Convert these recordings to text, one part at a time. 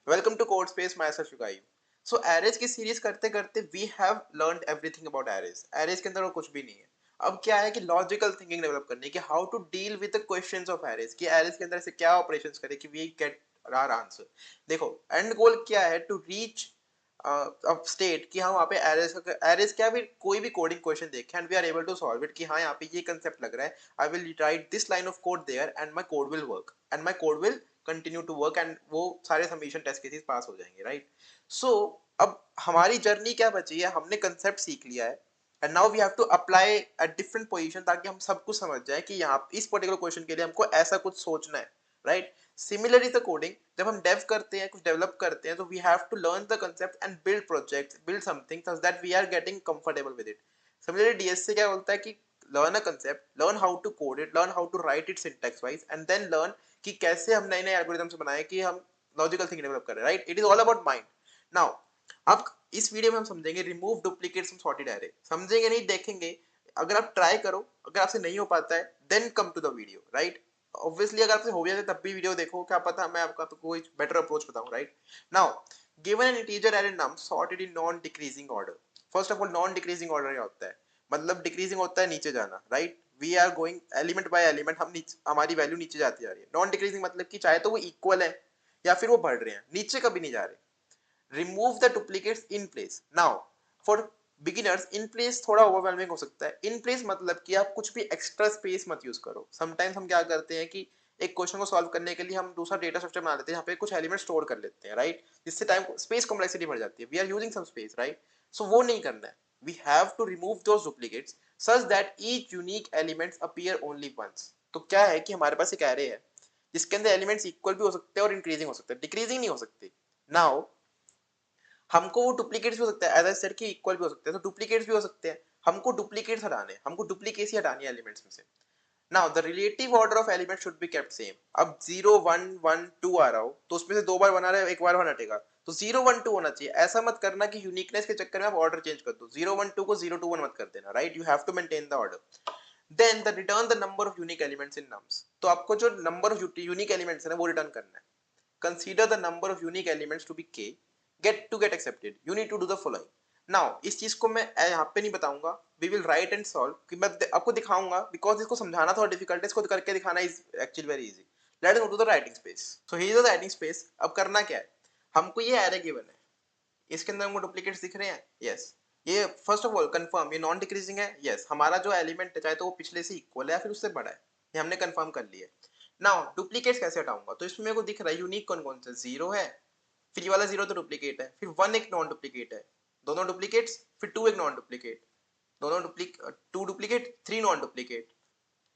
Welcome to code space, myself Shugai. So arrays की series करते करते we have learned everything about arrays. Arrays के अंदर और कुछ भी नहीं है। अब क्या है कि लॉजिकल थिंकिंग डेवलप करनी है कि how to deal with the questions of arrays, कि एरेज के अंदर से क्या ऑपरेशंस करें कि वी गेट आवर आंसर। देखो, एंड गोल क्या है, टू रीच अब स्टेट कि हम वहाँ पे एरेज क्या भी कोई भी कोडिंग क्वेश्चन देखें and we are able to solve it, कि हाँ यहाँ पे ये कंसेप्ट लग रहा है, I will write this line of code there and my code will work and my code will continue to work and वो सारे सबमिशन टेस्ट केसेस पास हो जाएंगे, राइट। सो अब हमारी जर्नी क्या बची है, हमने कंसेप्ट सीख लिया है and now we have to apply at different position, ताकि हम सब कुछ समझ जाए कि यहाँ इस पर्टिकुलर क्वेश्चन के लिए हमको ऐसा कुछ सोचना है, राइट। सिमिलरली द कोडिंग, जब हम डेव करते हैं, कुछ डेवलप करते हैं, तो we have to learn the concept and build projects, build something such that we are getting comfortable with it. Similarly DS से क्या बोलता है कि learn a concept, learn how to code it, learn how to write it syntax wise, and then learn कि कैसे हम नए नए एल्गोरिथम्स बनाए कि हम लॉजिकल थिंकिंग डेवलप कर रहे हैं, right. It is all about mind. Now अब इस वीडियो में हम समझेंगे remove duplicates from sorted array. समझेंगे नहीं, देखेंगे। अगर आप ट्राई करो, अगर आपसे नहीं हो पाता है then come to the video, right. Obviously अगर आपसे हो गया तब भी वीडियो देखो, क्या पता मैं आपको कोई बेटर अप्रोच बताऊं, right. Now given an integer array num sorted in non decreasing order. First of all, non decreasing order क्या होता है, मतलब डिक्रीजिंग होता है नीचे जाना, right. We are going element by element, हम नीचे, हमारी वैल्यू नीचे जाती जा रही है। नॉन डिक्रीजिंग मतलब कि चाहे तो वो इक्वल है या फिर वो बढ़ रहे हैं, नीचे कभी नहीं जा रहे। Remove the duplicates in place. Now for beginners, in place थोड़ा ओवरवेलमिंग हो सकता है। इन प्लेस मतलब कि आप कुछ भी एक्स्ट्रा स्पेस मत यूज करो। समटाइम्स हम क्या करते हैं कि एक क्वेश्चन को सॉल्व करने के लिए हम दूसरा डेटा स्ट्रक्चर बना लेते हैं, यहाँ पे कुछ एलिमेंट स्टोर कर लेते हैं, राइट। जिससे टाइम स्पेस कॉम्प्लेक्सिटी बढ़ जाती है, we are using some space, right. So वो नहीं करना है। We have to remove those duplicates such that each unique elements appear only once। तो क्या है कि हमारे पास एक एरे है जिसके अंदर एलिमेंट्स इक्वल भी हो सकते हैं और इंक्रीजिंग हो सकते हैं, डिक्रीजिंग नहीं हो सकते। नाउ हमको वो डुप्लीकेट्स भी हो सकता है, एज आई सेड कि इक्वल भी हो सकते हैं, तो डुप्लीकेट्स भी हो सकते हैं। हमको डुप्लीकेट्स हटाने हैं, हमको डुप्लीकेसी हटानी है एलिमेंट्स में से। Now the relative order of element should be kept same. अब 0 1 1 2 आ रहा हो तो उसमें से दो बार बना रहे हो, एक बार वन हटेगा, तो 0 1 2 होना चाहिए। ऐसा मत करना कि यूनिकनेस के चक्कर में आप ऑर्डर चेंज कर दो, 0 1 2 को 0 2 1 मत कर देना, right. You have to maintain the order. Then the return the number of unique elements in nums. तो आपको जो नंबर ऑफ यूनिक एलिमेंट्स है ना वो रिटर्न करना है। Consider the number of unique elements to be k। Get accepted you need to do the following. Now इस चीज को मैं यहाँ पे नहीं बताऊंगा, we will write and solve, कि मैं आपको दिखाऊंगा, बिकॉज इसको समझाना थोड़ा डिफिकल्ट है, इसको करके दिखाना is actually very easy. Let's go to the writing space. So here is the writing space. अब करना क्या है, हमको ये एरे गिवन है, इसके अंदर हमको डुप्लीकेट्स दिख रहे हैं, यस yes. ये फर्स्ट ऑफ ऑल कंफर्म ये नॉन डिक्रीजिंग है, यस yes. हमारा जो एलिमेंट है चाहे तो वो पिछले से इक्वल है या फिर उससे बड़ा है, ये हमने कंफर्म कर लिया है। नाउ डुप्लीकेट्स कैसे हटाऊंगा, तो इसमें मेरे को दिख रहा है यूनिक कौन कौन से, जीरो है, फिर ये वाला जीरो तो डुप्लीकेट है, फिर वन एक नॉन डुप्लीकेट है, दोनों डुप्लीकेट्स, फिर टू एक नॉन डुप्लीकेट, दोनों duplicate, two duplicate, three non duplicate,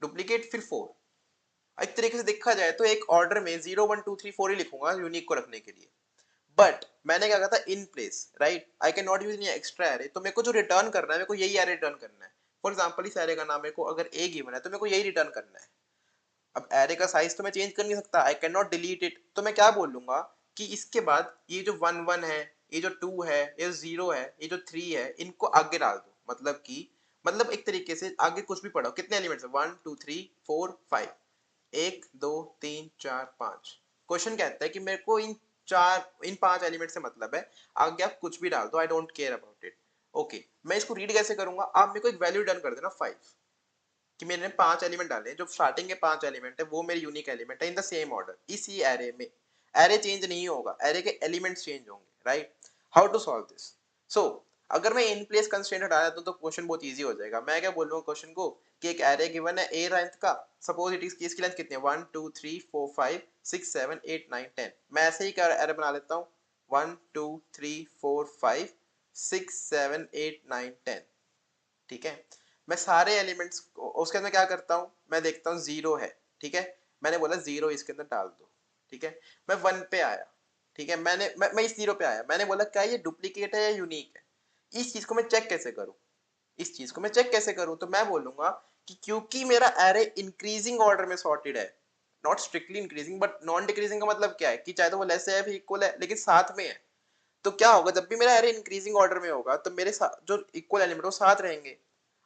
duplicate, फिर फोर। एक तरीके से देखा जाए तो एक ऑर्डर में 0 1 2 3 4 ही लिखूंगा यूनिक को रखने के लिए। बट मैंने क्या कहा था, in place, right. I can not use any extra array, तो मेरे को जो रिटर्न करना है, मेरे को यही एरे रिटर्न करना है। फॉर एग्जाम्पल इस एरे का नाम मेरे को अगर ए गिवन है तो मेरे को यही रिटर्न करना है। अब एरे का साइज तो मैं चेंज कर नहीं सकता, I can not delete it, तो मैं क्या बोल लूंगा कि इसके बाद ये जो 1 1 है, ये जो 2 है, ये जो 0 है, ये जो 3 है, इनको आगे डाल दो। मतलब कि मतलब एक तरीके से आगे कुछ भी पढ़ो, कितने एलिमेंट्स है, 1 2 3 4 5, 1 2 3 4 5। क्वेश्चन कहता है कि मेरे को इन पांच एलिमेंट से मतलब है, आगे आप कुछ भी डाल दो, I don't care about it. Okay, मैं इसको रीड कैसे करूंगा, आप मेरे को एक वैल्यू रिटर्न कर देना 5, कि मैंने पांच एलिमेंट डाले, जो स्टार्टिंग के पांच एलिमेंट है वो मेरे यूनिक एलिमेंट है इन द सेम ऑर्डर इसी एरे में। एरे चेंज नहीं होगा, एरे के एलिमेंट्स चेंज होंगे, right. How to solve this. So अगर मैं इन प्लेस कंस्ट्रेंट हटा देता हूं तो क्वेश्चन बहुत इजी हो जाएगा। मैं क्या बोल रहा हूँ क्वेश्चन को कि एक एरे गिवन है ए लेंथ का, सपोज इट इज की इसकी लेंथ कितनी है, 1 2 3 4 5 6 7 8 9 10। मैं ऐसे ही एरे बना लेता हूँ, 1 2 3 4 5 6 7 8 9 10, ठीक है। मैं सारे एलिमेंट्स उसके अंदर क्या करता हूँ, मैं देखता हूँ जीरो है, ठीक है, मैंने बोला जीरो इसके अंदर डाल दो, ठीक है। मैं वन पे आया, ठीक है, मैं इस जीरो पे आया, मैंने बोला क्या ये डुप्लीकेट है या यूनिक है। इस चीज को मैं चेक कैसे करूँ, इस चीज को मैं चेक कैसे करूँ, तो मैं बोलूंगा कि क्योंकि मेरा एरे इंक्रीजिंग ऑर्डर में सॉर्टेड है, not strictly increasing but non decreasing का मतलब क्या है कि चाहे तो वो लेस है फिर इक्वल है लेकिन साथ में है। तो क्या होगा, जब भी मेरा एरे इंक्रीजिंग ऑर्डर में होगा तो मेरे जो इक्वल एलिमेंट वो साथ रहेंगे।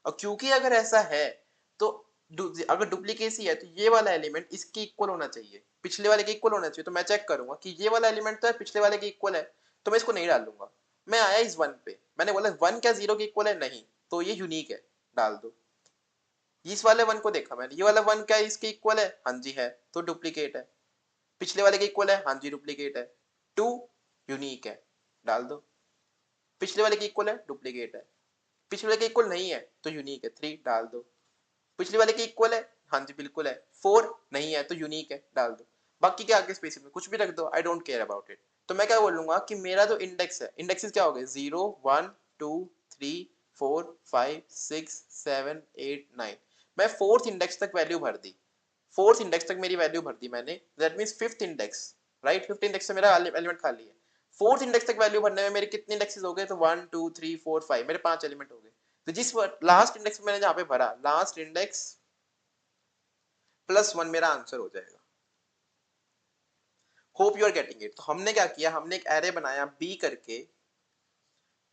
और क्योंकि अगर ऐसा है तो अगर डुप्लीकेसी है तो ये वाला एलिमेंट इसके इक्वल होना चाहिए, पिछले वाले के इक्वल होना चाहिए। तो मैं चेक करूंगा कि ये वाला एलिमेंट तो है पिछले वाले के इक्वल है, तो मैं इसको नहीं डालूंगा। मैं आया इस वन पे, मैंने बोला वन क्या जीरो के इक्वल है, नहीं, तो ये यूनिक है, डाल दो। इस वाले वन को देखा मैंने, ये वाला वन क्या इसके इक्वल है, हाँ जी है, तो डुप्लीकेट है। पिछले वाले के इक्वल है, हाँ जी डुप्लीकेट है। टू यूनिक है, डाल दो। पिछले वाले के इक्वल है, डुप्लीकेट है। पिछले वाले के इक्वल नहीं है तो यूनिक है, थ्री, डाल दो। पिछले वाले के इक्वल है, हाँ जी बिल्कुल है, फोर नहीं है तो यूनिक है, डाल दो। बाकी के आगे स्पेस में कुछ भी रख दो, I don't care about it. तो मैं क्या बोलूंगा कि मेरा जो इंडेक्स है, इंडेक्सेस क्या हो गए, 0 1 2 3 4 5 6 7 8 9। मैं फोर्थ इंडेक्स तक वैल्यू भर दी, फोर्थ इंडेक्स तक मेरी वैल्यू भर दी मैंने, that means fifth index, right, fifth index से मेरा एलिमेंट खाली है। फोर्थ इंडेक्स तक वैल्यू भरने में मेरे कितने इंडेक्सेस हो गए, तो 1 2 3 4 5, मेरे 5 एलिमेंट हो गए। तो जिस लास्ट इंडेक्स में मैंने जहां पे भरा, लास्ट इंडेक्स +1 मेरा आंसर हो जाएगा। Hope you are getting it. तो हमने क्या किया, हमने एक एरे बनाया बी करके,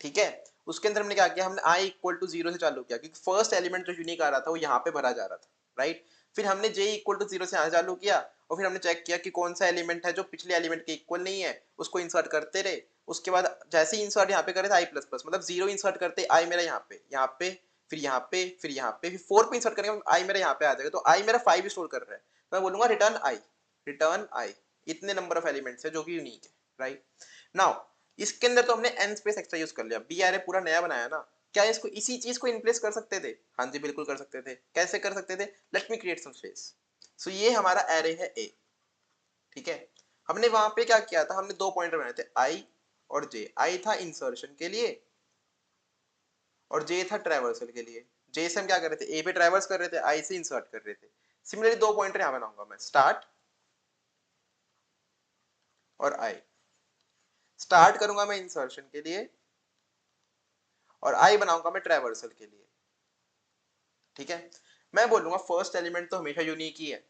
ठीक है। उसके अंदर हमने क्या किया, हमने i इक्वल टू 0 से चालू किया, क्योंकि फर्स्ट एलिमेंट जो यूनिक आ रहा था वो यहाँ पे भरा जा रहा था, राइट। फिर हमने j इक्वल टू 0 से यहाँ चालू किया, और फिर हमने चेक किया कि कौन सा एलिमेंट है जो पिछले एलिमेंट के इक्वल नहीं है, उसको इंसर्ट करते रहे। उसके बाद जैसे ही इंसर्ट यहाँ पे करे थे i प्लस प्लस, मतलब 0 इंसर्ट करते i मेरा यहाँ पे, फिर यहाँ पे, फिर यहाँ पे, फिर 4 पे इंसर्ट करेंगे i मेरा यहाँ पे आ जाएगा, तो i मेरा 5 स्टोर कर रहा है। तो मैं बोलूंगा रिटर्न i, रिटर्न i। इतने नंबर ऑफ एलिमेंट्स है जो कि यूनिक है, राइट। नाउ इसके अंदर तो हमने n स्पेस एक्स्ट्रा यूज कर लिया, बी एरे पूरा नया बनाया ना। क्या इसको इसी चीज को इनप्लेस कर सकते थे, हाँ जी बिल्कुल कर सकते थे। कैसे कर सकते थे, let me create some space. So ये हमारा एरे है ए, ठीक है। हमने वहां पे क्या किया था, हमने दो पॉइंटर बनाए थे, आई और जे। आई था इंसर्शन के लिए और जे था ट्रैवर्सल के लिए। जे से हम क्या कर रहे थे, ए पे ट्रैवर्स कर रहे थे, आई से इंसर्ट कर रहे थे। सिमिलरली दो पॉइंटर यहां बनाऊंगा मैं, स्टार्ट और आई। स्टार्ट करूंगा मैं इंसर्शन के लिए और आई बनाऊंगा मैं ट्रैवर्सल के लिए, ठीक है। मैं बोलूंगा फर्स्ट एलिमेंट तो हमेशा यूनिक ही है।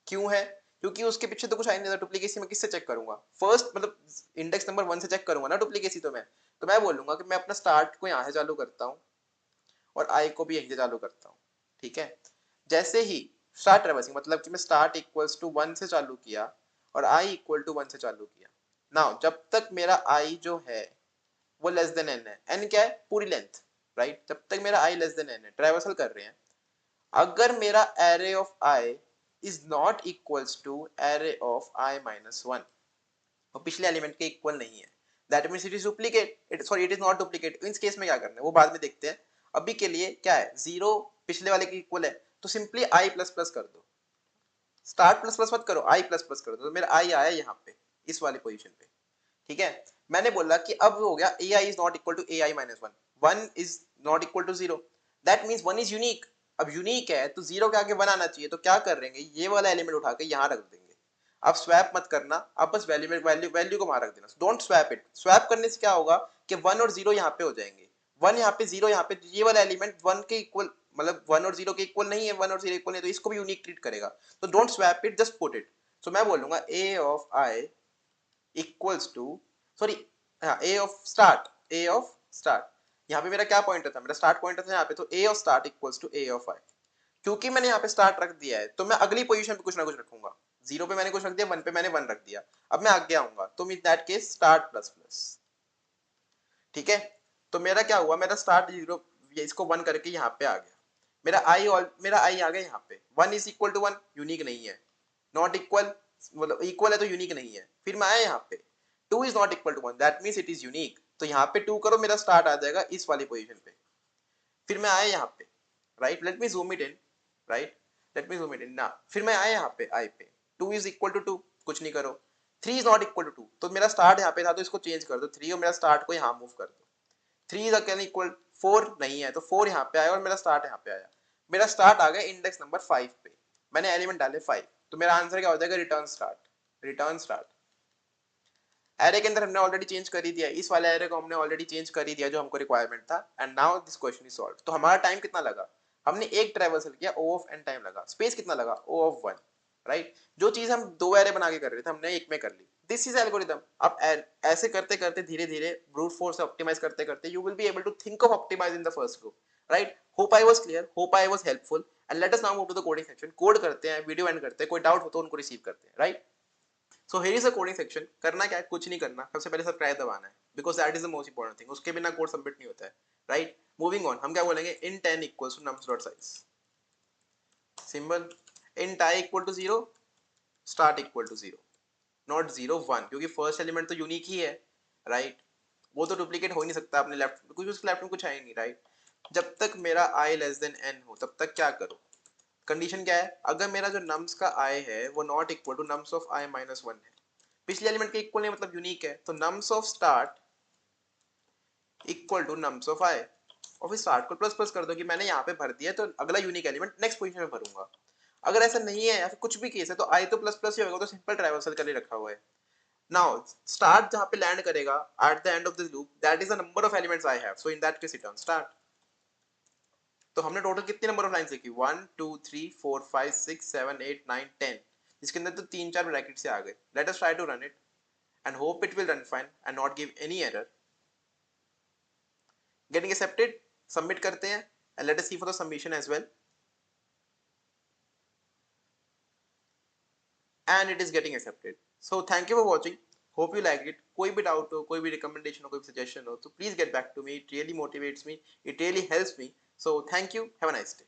क्यों है, क्योंकि उसके पीछे तो कुछ आई नहीं था। डुप्लीकेसी मैं किससे चेक करूंगा, फर्स्ट मतलब इंडेक्स नंबर 1 से चेक करूंगा ना डुप्लीकेसी। तो मैं बोलूंगा कि मैं अपना स्टार्ट को यहाँ से चालू करता हूँ और आई को भी यहीं से चालू करता हूँ, ठीक है। जैसे ही स्टार्ट ट्रैवर्सिंग, मतलब कि मैं स्टार्ट इक्वल्स टू 1 से चालू किया और आई इक्वल टू 1 से चालू किया। नाउ जब तक मेरा आई जो है वो लेस देन एन है, एन क्या है, पूरी लेंथ, राइट। जब तक मेरा आई लेस देन एन है, ट्रैवर्सल कर रहे हैं। अगर मेरा array of i is not equals to array of i minus 1, वो पिछले एलिमेंट के इक्वल नहीं है, that means it is duplicate, sorry it is not duplicate. इस केस में क्या करना है वो बाद में देखते हैं। अभी के लिए क्या है, 0 पिछले वाले के इक्वल है, तो सिंपली i प्लस प्लस कर दो। स्टार्ट प्लस प्लस मत करो, i प्लस प्लस कर दो। तो मेरा i आया यहाँ पे इस वाली पोजीशन पे, ठीक है। मैंने बोला कि अब हो गया ai is not equal to ai minus 1, 1 is not equal to 0, that means 1 is unique. अब यूनिक है तो 0 के आगे 1 आना चाहिए, तो क्या करेंगे, ये वाला एलिमेंट उठा के यहाँ रख देंगे। अब स्वैप मत करना, आप बस वैल्यू वैल्यू वैल्यू को वहां रख देना, डोंट स्वैप इट। स्वैप करने से क्या होगा कि 1 और 0 यहाँ पे हो जाएंगे, 1 यहाँ पे 0 यहाँ पे, ये वाला एलिमेंट 1 के इक्वल, मतलब 1 और 0 के इक्वल नहीं है, 1 और 0 इक्वल नहीं, तो इसको भी यूनिक ट्रीट करेगा। तो don't swap it, just put it. So मैं बोलूंगा a of i equals to, sorry हाँ, a ऑफ स्टार्ट। यहाँ पे मेरा क्या पॉइंटर था, मेरा स्टार्ट पॉइंटर था यहाँ पे, तो a of start equals to a of i। क्योंकि मैंने यहाँ पे स्टार्ट रख दिया है तो मैं अगली पोजीशन पे कुछ ना कुछ रखूंगा। 0 पे मैंने कुछ रख दिया, 1 पे मैंने 1 रख दिया, अब मैं आगे आऊंगा तो in that case start plus plus, ठीक है। तो मेरा क्या हुआ, मेरा स्टार्ट 0, ये इसको 1 करके यहाँ पे आ गया। मेरा आई आ गया यहाँ पे। 1 इज इक्वल टू 1 यूनिक नहीं है, नॉट इक्वल मतलब इक्वल है तो यूनिक नहीं है। फिर मैं आया यहाँ पे 2 is not equal to 1, that means it is unique. तो यहाँ पे 2 करो, मेरा स्टार्ट आ जाएगा इस वाली पोजीशन पे। फिर मैं आया यहाँ पे, right, let me zoom it in, right, let me zoom it in ना। फिर मैं आया यहाँ पे आई पे, 2 इज इक्वल टू 2, कुछ नहीं करो। 3 इज नॉट इक्वल टू 2, तो मेरा स्टार्ट यहाँ पे था तो इसको चेंज कर दो, 3 और मेरा स्टार्ट को यहाँ मूव कर दो। 3 इज अगेन इक्वल 4 नहीं है, तो 4 यहाँ पे आया और मेरा स्टार्ट यहाँ पे आया। मेरा स्टार्ट आ गया इंडेक्स नंबर 5 पे, मैंने एलिमेंट डाले 5, तो मेरा आंसर क्या हो जाएगा, return start, return start. Array के अंदर हमने ऑलरेडी चेंज कर ही दिया, इस वाले एरे को हमने ऑलरेडी चेंज कर ही दिया जो हमको रिक्वायरमेंट था। And now this question is solved. तो हमारा टाइम कितना लगा, हमने एक ट्रैवर्सल किया, ओ ऑफ एन टाइम लगा, स्पेस कितना लगा, ओ ऑफ 1, राइट। जो चीज हम दो एरे बना के कर रहे थे हमने एक में कर ली। This is algorithm. आप ऐसे करते करते धीरे धीरे ब्रूट फोर्स से ऑप्टिमाइज करते करते you will be able to think of optimise in the first go. Right. Hope I was clear, hope I was helpful, and let us now move to the coding section. Code करते हैं, video and करते हैं, कोई doubt हो तो उनको receive करते हैं, right. So here is a coding section. करना क्या है, कुछ नहीं करना, सबसे पहले सब्सक्राइब दबाना है, because that is the most important thing. उसके बिना कोड सबमिट नहीं होता है, राइट. मूविंग ऑन, हम क्या बोलेंगे, in 10 equals to nums dot size. Symbol int i equal to 0, start equal to 0, not 0 1, क्योंकि फर्स्ट एलिमेंट तो यूनिक ही है, राइट. वो तो डुप्लीकेट हो ही नहीं सकता अपने लेफ्ट, कुछ उसके लेफ्ट में कुछ है ही नहीं, राइट. जब तक मेरा i लेस देन n हो तब तक क्या करो. कंडीशन क्या है, अगर मेरा जो नम्स का i है वो not equal to nums of i minus 1 है, पिछले एलिमेंट के इक्वल नहीं मतलब यूनिक है, तो nums of start equal to nums of i, और फिर स्टार्ट को प्लस प्लस कर दो कि मैंने यहाँ पे भर दिया तो अगला यूनिक एलिमेंट नेक्स्ट पोजीशन में भरूंगा. अगर ऐसा नहीं है या फिर कुछ भी केस है तो i तो प्लस प्लस ही होगा, तो सिंपल ट्राइवर्सल कर रखा हुआ है. नाउ स्टार्ट जहाँ पे लैंड करेगा at the end of this loop, that is the number of elements I have, so in that case return start. तो हमने टोटल कितने नंबर ऑफ लाइंस लिखी, 1 2 3 4 5 6 7 8 9 10, इसके अंदर तो 3 4 ब्रैकेट से आ गए. Let us try to run it and hope it will run fine and not give any error. Getting accepted, submit करते हैं and let us see for the submission as well, and it is getting accepted. So thank you for watching, hope you like it. कोई भी doubt हो, कोई भी recommendation हो, कोई भी सजेशन हो, तो please get back to me. It really motivates me, it really helps me. So thank you, have a nice day.